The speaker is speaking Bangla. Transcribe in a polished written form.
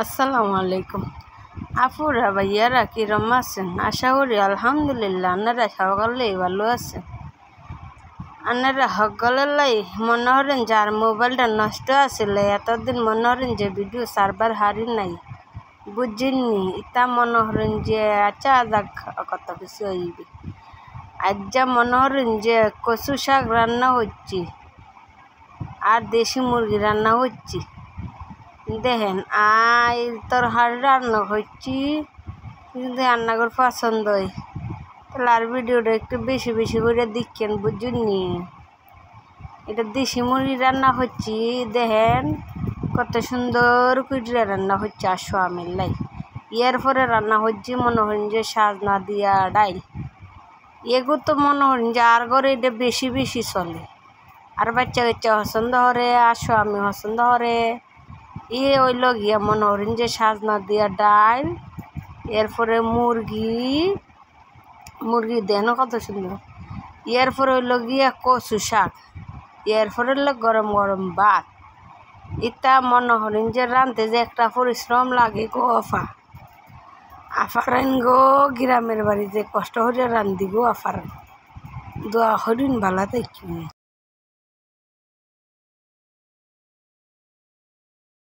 আসসালামু আলাইকুম আপুরা ভাইয়ারা কিরম আছেন? আশা করি আলহামদুলিল্লাহ আপনারা সকলেই ভালো আছেন। আপনারা সকলের মনে করেন যার মোবাইলটা নষ্ট আসলে এতদিন মনে করেন যে ভিডিও সার্ভার হারি নাই বুঝিনি ইতা মনে করেন যে আচ্ছা যাক কত কিছু হইবে। আজ যা মনে করেন যে কচু শাক রান্না হচ্ছে আর দেশি মুরগি রান্না হচ্ছে। দেখেন তরকারি রান্না করছি কিন্তু রান্নাঘর পছন্দ হয় তাহলে আর ভিডিওটা একটু বেশি বেশি করে দেখেন বুঝুননি। এটা দেশি মুরগি রান্না হচ্ছি দেখেন কত সুন্দর করে রান্না হচ্ছে আর স্বামীর লাই। এর পরে রান্না হচ্ছে মনে হন যে সাজনা দিয়া ডাইল এগুলো তো মনে হন যে আর ঘরে এটা বেশি বেশি চলে আর বাচ্চা কাচ্চা পছন্দ করে আর স্বামী পছন্দ করে। হইল গিয়া মনে করেন যে সাজনা দিয়া ডাল এরপরে মুরগি দেন কত সুন্দর। এরপরে হইল গিয়া কচু শাক এরপরে হইল গরম গরম ভাত। ইটা মনে করেন যে রাঁধতে যে একটা পরিশ্রম লাগে গো আফারেন গো গ্রামের বাড়িতে কষ্ট করে রান্ধি গো আফারেন দোয়া করিন ভালো থাকি।